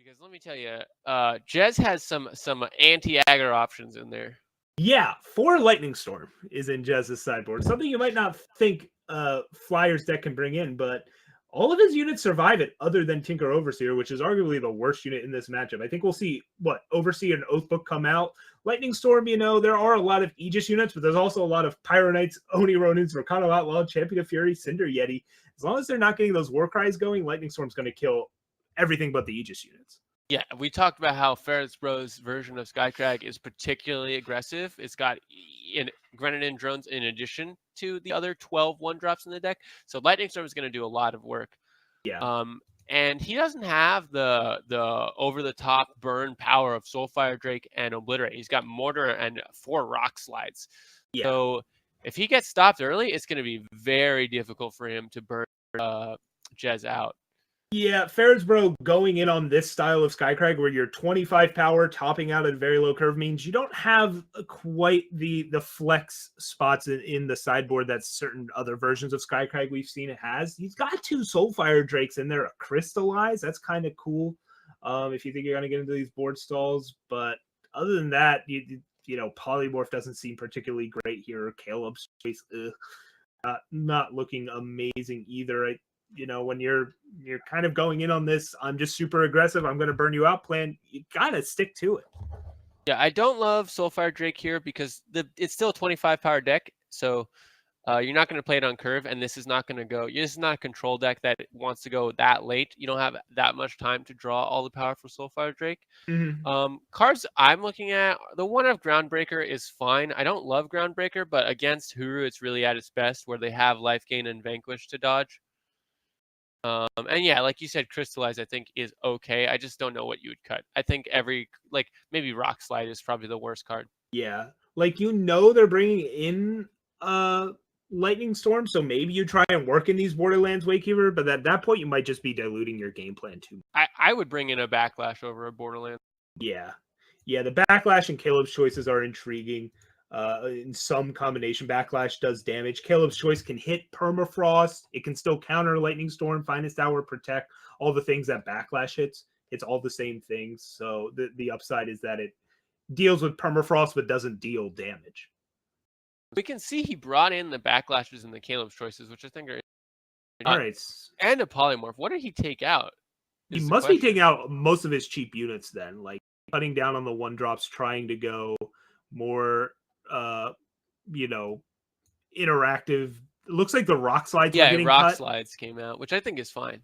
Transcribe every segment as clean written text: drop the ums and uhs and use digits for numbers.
Because let me tell you, Jez has some anti-aggro options in there. Yeah, 4 Lightning Storm is in jez's sideboard. Something you might not think Flyers deck can bring in, but all of his units survive it other than Tinker Overseer, which is arguably the worst unit in this matchup. I think we'll see, Overseer and Oathbook come out. Lightning Storm, there are a lot of Aegis units, but there's also a lot of Pyro Knights, Oni Ronins, Rakano Outlaw, Champion of Fury, Cinder Yeti. As long as they're not getting those War Cries going, Lightning Storm's going to kill everything but the Aegis units. Yeah, we talked about how Farodsbro's version of Skycrag is particularly aggressive. It's got Grenadin drones in addition to the other 12 1-drops in the deck. So Lightning Storm is going to do a lot of work. Yeah. And he doesn't have the over-the-top burn power of Soulfire Drake and Obliterate. He's got Mortar and 4 Rock Slides. Yeah. So if he gets stopped early, it's going to be very difficult for him to burn Jez out. Yeah, Farodsbro going in on this style of Skycrag where you're 25 power topping out at a very low curve means you don't have quite the flex spots in the sideboard that certain other versions of Skycrag we've seen it has. He's got 2 Soulfire Drakes in there, a Crystallize. That's kind of cool if you think you're going to get into these board stalls. But other than that, Polymorph doesn't seem particularly great here. Caleb's choice, not looking amazing either. When you're kind of going in on this, I'm just super aggressive, I'm going to burn you out plan, you got to stick to it. Yeah, I don't love Soulfire Drake here because it's still a 25 power deck. So you're not going to play it on curve, and this is not going to go. This is not a control deck that wants to go that late. You don't have that much time to draw all the power for Soulfire Drake. Mm-hmm. Cards I'm looking at, the one of Groundbreaker is fine. I don't love Groundbreaker, but against Huru, it's really at its best, where they have Life Gain and Vanquish to dodge. And yeah, like you said, Crystallize I think is okay. I just don't know what you would cut. I think maybe Rock Slide is probably the worst card. Yeah, they're bringing in Lightning Storm, so maybe you try and work in these Borderlands Wakekeeper, but at that point you might just be diluting your game plan too. I would bring in a Backlash over a Borderlands. Yeah, the Backlash and Caleb's choices are intriguing. In some combination, Backlash does damage. Caleb's Choice can hit Permafrost. It can still counter Lightning Storm, Finest Hour, Protect, all the things that Backlash hits. It's all the same things. So the upside is that it deals with Permafrost but doesn't deal damage. We can see he brought in the Backlashes and the Caleb's Choices, which I think are all right. And a Polymorph. What did he take out? He must be taking out most of his cheap units then, like cutting down on the 1-drops, trying to go more interactive. It looks like the Rock Slides were getting Rock cut. Slides came out, which I think is fine.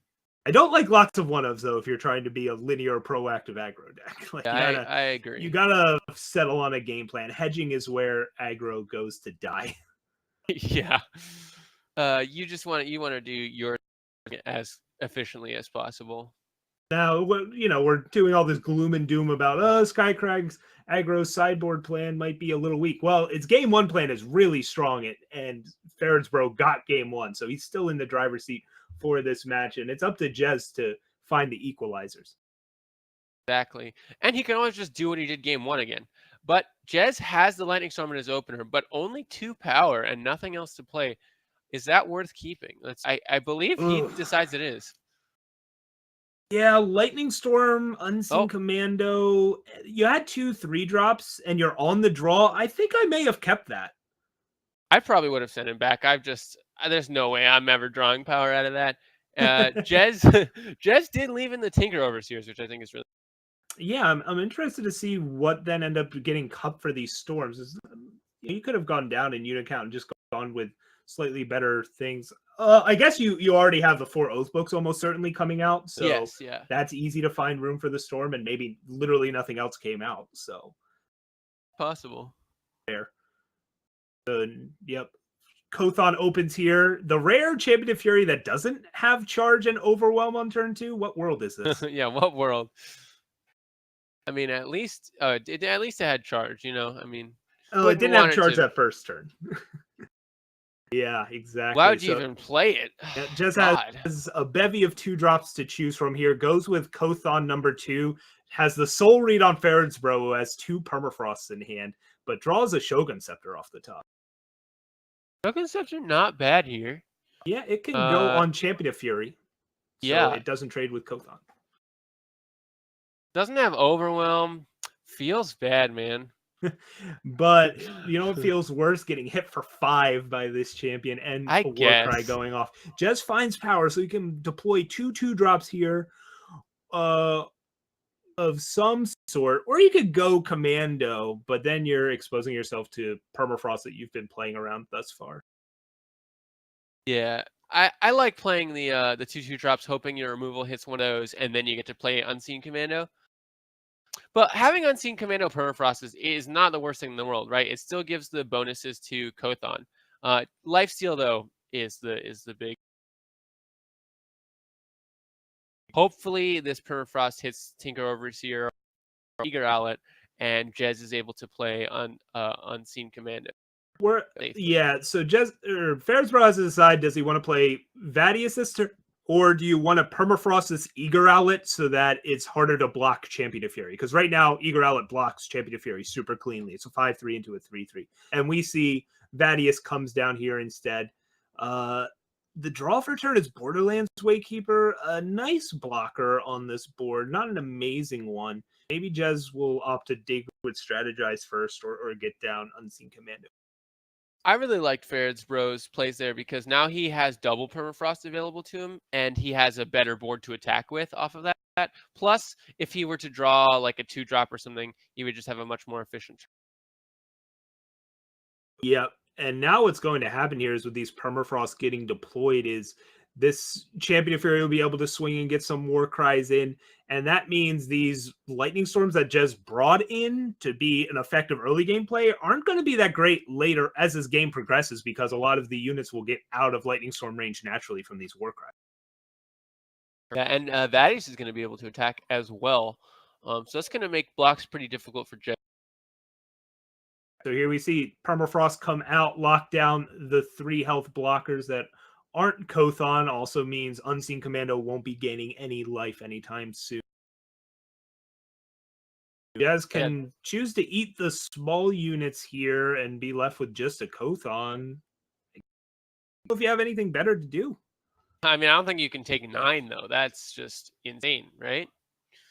I don't like lots of 1-ofs though if you're trying to be a linear proactive aggro deck. I agree. You gotta settle on a game plan. Hedging is where aggro goes to die. Yeah. You want to do your as efficiently as possible. Now, we're doing all this gloom and doom about Skycrag's aggro sideboard plan might be a little weak. Well, its game 1 plan is really strong, and Farodsbro got game 1, so he's still in the driver's seat for this match, and it's up to Jez to find the equalizers. Exactly. And he can always just do what he did game 1 again. But Jez has the Lightning Storm in his opener, but only 2 power and nothing else to play. Is that worth keeping? I believe he decides it is. Yeah, Lightning Storm, Unseen Commando. You had 2 3-drops, and you're on the draw. I think I may have kept that. I probably would have sent him back. There's no way I'm ever drawing power out of that. Jez did leave in the Tinker Overseers, which I think is really. Yeah, I'm interested to see what then end up getting cut for these storms. You could have gone down in unit count and just gone with slightly better things. I guess you already have the 4 Oath books almost certainly coming out, so yes, yeah. That's easy to find room for the storm, and maybe literally nothing else came out. So possible. There. Yep. Kothon opens here. The rare Champion of Fury that doesn't have charge and overwhelm on turn 2. What world is this? Yeah, what world? I mean, at least it had charge. I mean. Oh, it didn't have charge that first turn. Yeah, exactly. Why would you even play it? It just has a bevy of 2-drops to choose from here. Goes with Kothon number 2. Has the Soul Read on Farodsbro, who has 2 Permafrosts in hand, but draws a Shogun Scepter off the top. Shogun Scepter not bad here. Yeah, it can go on Champion of Fury. So yeah. It doesn't trade with Kothon. Doesn't have Overwhelm. Feels bad, man. But you know what feels worse? Getting hit for 5 by this champion and I a Warcry guess. going off. Jez finds power, so he can deploy 2/2 drops here of some sort, or you could go commando, but then you're exposing yourself to permafrost that you've been playing around thus far. Yeah. I like playing the 2/2 drops, hoping your removal hits one of those, and then you get to play Unseen Commando. But having Unseen Commando permafrost is not the worst thing in the world, right? It still gives the bonuses to Kothon. Lifesteal though is the big. Hopefully this permafrost hits Tinker Overseer, Eager Owlet, and Jez is able to play on Unseen Commando. Yeah, so Farodsbro has to decide, does he want to play Vadius this turn, or do you want to permafrost this Eager Owlet so that it's harder to block Champion of Fury? Because right now, Eager Owlet blocks Champion of Fury super cleanly. It's a 5/3 into a 3/3. And we see Vadius comes down here instead. The draw for turn is Borderlands Waykeeper, a nice blocker on this board, not an amazing one. Maybe Jez will opt to dig with Strategize first or get down Unseen Commando. I really liked Farodsbro's plays there because now he has double permafrost available to him, and he has a better board to attack with off of that. Plus, if he were to draw like a 2-drop or something, he would just have a much more efficient turn. Yep. And now what's going to happen here is with these permafrost getting deployed is this Champion of Fury will be able to swing and get some war cries in. And that means these lightning storms that Jez brought in to be an effective early game play aren't going to be that great later as this game progresses, because a lot of the units will get out of lightning storm range naturally from these war cries. Yeah, and Vadius is going to be able to attack as well. So that's going to make blocks pretty difficult for Jez. So here we see permafrost come out, lock down the 3 health blockers that aren't Kothon. Also means Unseen Commando won't be gaining any life anytime soon. Jez can choose to eat the small units here and be left with just a Kothon. If you have anything better to do. I mean, I don't think you can take 9 though. That's just insane, right?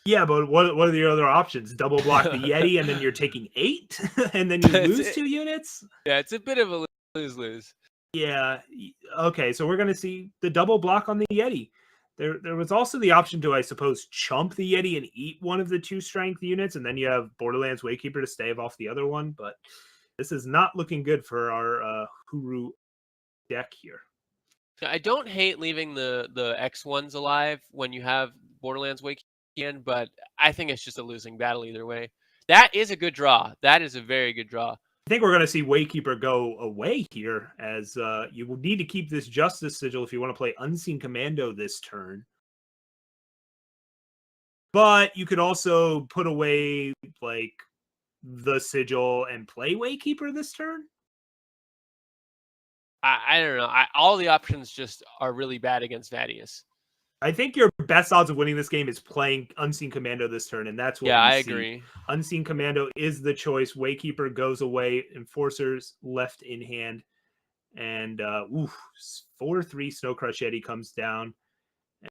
Yeah, but what are the other options? Double block the Yeti, and then you're taking 8, and then you lose 2 units? Yeah, it's a bit of a lose-lose. Yeah. Okay, so we're going to see the double block on the Yeti. There was also the option to, I suppose, chump the Yeti and eat one of the 2 strength units, and then you have Borderlands Waykeeper to stave off the other one. But this is not looking good for our Huru deck here. I don't hate leaving the X1s alive when you have Borderlands Waykeeper, but I think it's just a losing battle either way. That is a good draw. That is a very good draw. I think we're going to see Waykeeper go away here, as you will need to keep this Justice Sigil if you want to play Unseen Commando this turn. But you could also put away like the Sigil and play Waykeeper this turn. I don't know. All the options just are really bad against Vadius. I think your best odds of winning this game is playing Unseen Commando this turn, and that's what I see. agree. Unseen Commando is the choice. Waykeeper goes away. Enforcers left in hand. And 4/3 Snow Crush Yeti comes down.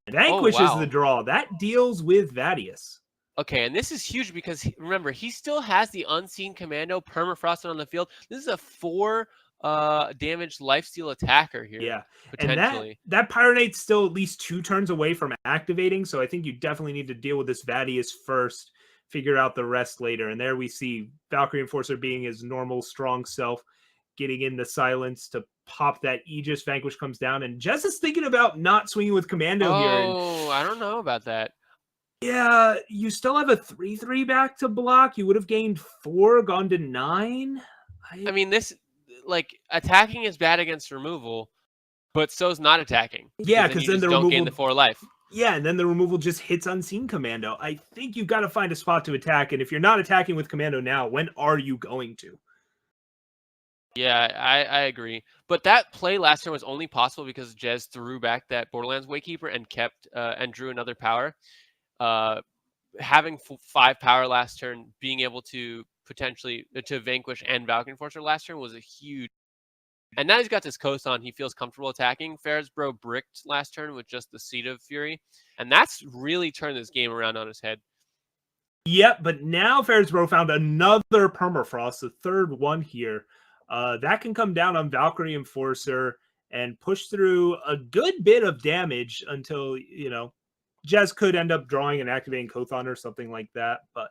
And vanquishes the draw. That deals with Vadius. Okay, and this is huge because remember, he still has the Unseen Commando permafrosted on the field. This is a 4 damaged lifesteal attacker here. Yeah, potentially. And that Pyronate's still at least 2 turns away from activating, so I think you definitely need to deal with this Vadius first, figure out the rest later. And there we see Valkyrie Enforcer being his normal strong self, getting in the silence to pop that Aegis. Vanquish comes down, and Jez is thinking about not swinging with Commando here. Oh, I don't know about that. Yeah, you still have a 3/3 back to block. You would have gained 4, gone to 9. I mean, this, like, attacking is bad against removal, but so's not attacking. Yeah, because then the don't removal gain the 4 life. Yeah, and then the removal just hits Unseen Commando. I think you've got to find a spot to attack, and if you're not attacking with Commando now, when are you going to? Yeah, I agree. But that play last turn was only possible because Jez threw back that Borderlands Waykeeper and kept and drew another power. Having 5 power last turn, being able to potentially to vanquish and Valkyrie Enforcer last turn was a huge. And now he's got this Kothon. He feels comfortable attacking. Farodsbro bricked last turn with just the Seed of Fury, and that's really turned this game around on his head. Yep, but now Farodsbro found another permafrost, the third one here. That can come down on Valkyrie Enforcer and push through a good bit of damage until, Jez could end up drawing and activating Kothon or something like that. But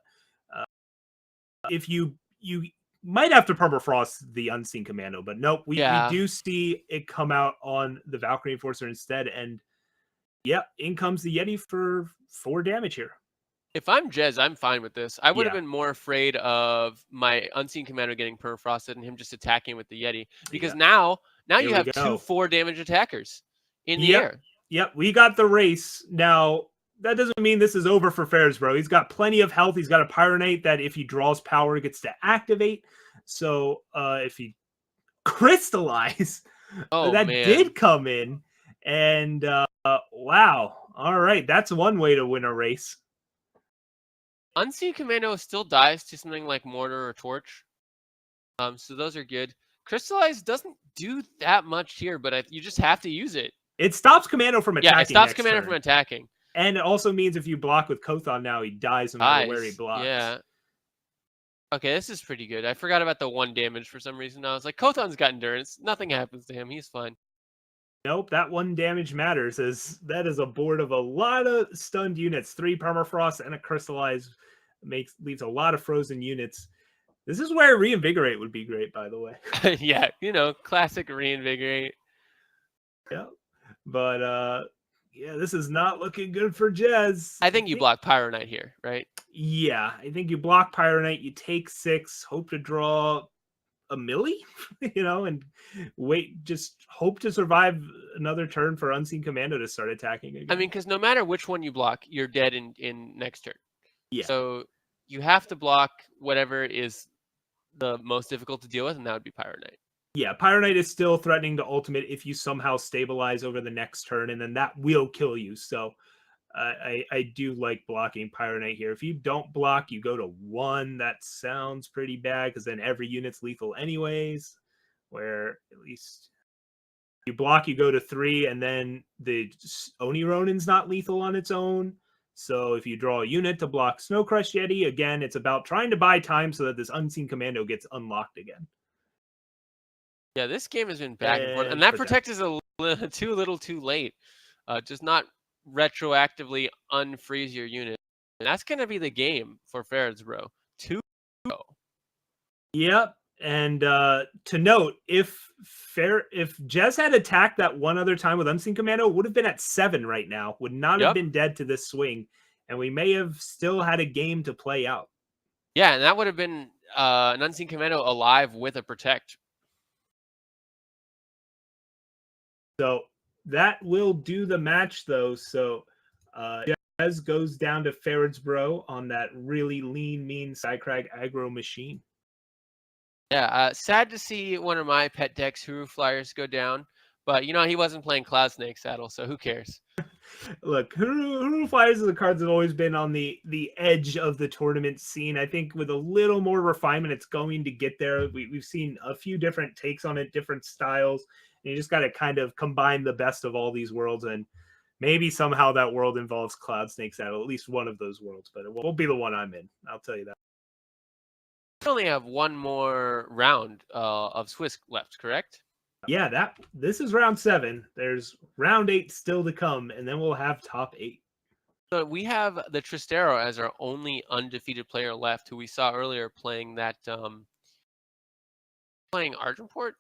if you might have to permafrost the Unseen Commando, but nope, we do see it come out on the Valkyrie Enforcer instead. And yep, in comes the Yeti for 4 damage here. If I'm Jez, I'm fine with this. I would have been more afraid of my Unseen Commando getting permafrosted and him just attacking with the Yeti. Because now you have 2 4-damage attackers in the air. Yep, we got the race. Now, that doesn't mean this is over for Farodsbro. He's got plenty of health. He's got a Pyronite that if he draws power, gets to activate. So if he crystallize, that did come in. And wow. All right, that's one way to win a race. Unseen Commando still dies to something like Mortar or Torch. So those are good. Crystallize doesn't do that much here, but you just have to use it. It stops Commando from attacking. Yeah, it stops Commando from attacking. And it also means if you block with Kothon now, he dies no matter where he blocks. Yeah. Okay, this is pretty good. I forgot about the 1 damage for some reason. I was like, Kothon's got endurance. Nothing happens to him. He's fine. Nope, that 1 damage matters, as that is a board of a lot of stunned units. 3 permafrost and a crystallize leaves a lot of frozen units. This is where Reinvigorate would be great, by the way. Yeah, classic Reinvigorate. Yeah, but yeah, this is not looking good for Jez. I think you block Pyronite here, right? Yeah, I think you block Pyronite, you take 6, hope to draw a milli, and just hope to survive another turn for Unseen Commando to start attacking again. I mean, because no matter which one you block, you're dead in next turn. Yeah. So you have to block whatever is the most difficult to deal with, and that would be Pyronite. Yeah, Pyronite is still threatening to ultimate if you somehow stabilize over the next turn, and then that will kill you. So I do like blocking Pyronite here. If you don't block, you go to 1. That sounds pretty bad because then every unit's lethal anyways. Where at least you block, you go to 3, and then the Oni Ronin's not lethal on its own. So if you draw a unit to block Snow Crush Yeti, again, it's about trying to buy time so that this Unseen Commando gets unlocked again. Yeah, this game has been back and forth. And that Protect is a little too late. Just not retroactively unfreeze your unit. And that's going to be the game for Farodsbro. 2-0. Yep. And to note, if Jez had attacked that one other time with Unseen Commando, it would have been at 7 right now. Would not have been dead to this swing. And we may have still had a game to play out. Yeah, and that would have been an Unseen Commando alive with a Protect. So that will do the match, though. So Jez goes down to Farodsbro on that really lean, mean Skycrag aggro machine. Yeah, sad to see one of my pet decks, Huru Flyers, go down. But, he wasn't playing Cloud Snake Saddle, so who cares? Look, Huru Flyers is a card that's always been on the edge of the tournament scene. I think with a little more refinement, it's going to get there. We've seen a few different takes on it, different styles. And you just got to kind of combine the best of all these worlds. And maybe somehow that world involves Cloud Snake Saddle, at least one of those worlds. But it won't be the one I'm in. I'll tell you that. We only have one more round of Swiss left, correct? Yeah, this is round 7. There's round 8 still to come, and then we'll have top 8. So we have the Tristero as our only undefeated player left, who we saw earlier playing that playing Argenport.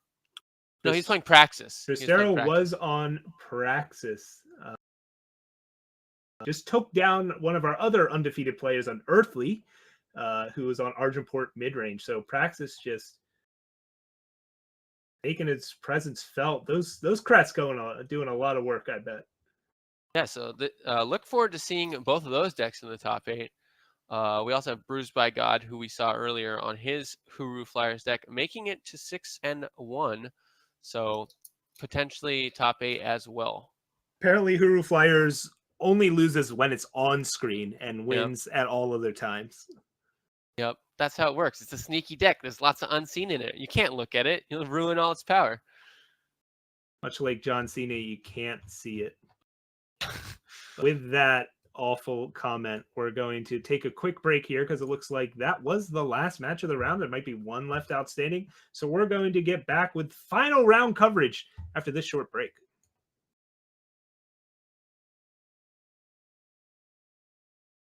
No, he's playing Praxis. Tristero was on Praxis. Just took down one of our other undefeated players on Earthly, who was on Argenport mid-range. So Praxis just making its presence felt. Those crats doing a lot of work, I bet. Yeah, so look forward to seeing both of those decks in the top 8. We also have Bruised by God, who we saw earlier on his Huru Flyers deck, making it to 6-1. So potentially top 8 as well. Apparently, Huru Flyers only loses when it's on screen and wins at all other times. Yep, that's how it works. It's a sneaky deck. There's lots of unseen in it. You can't look at it. You'll ruin all its power. Much like John Cena, you can't see it. With that, awful comment. We're going to take a quick break here because it looks like that was the last match of the round. There might be one left outstanding. So we're going to get back with final round coverage after this short break.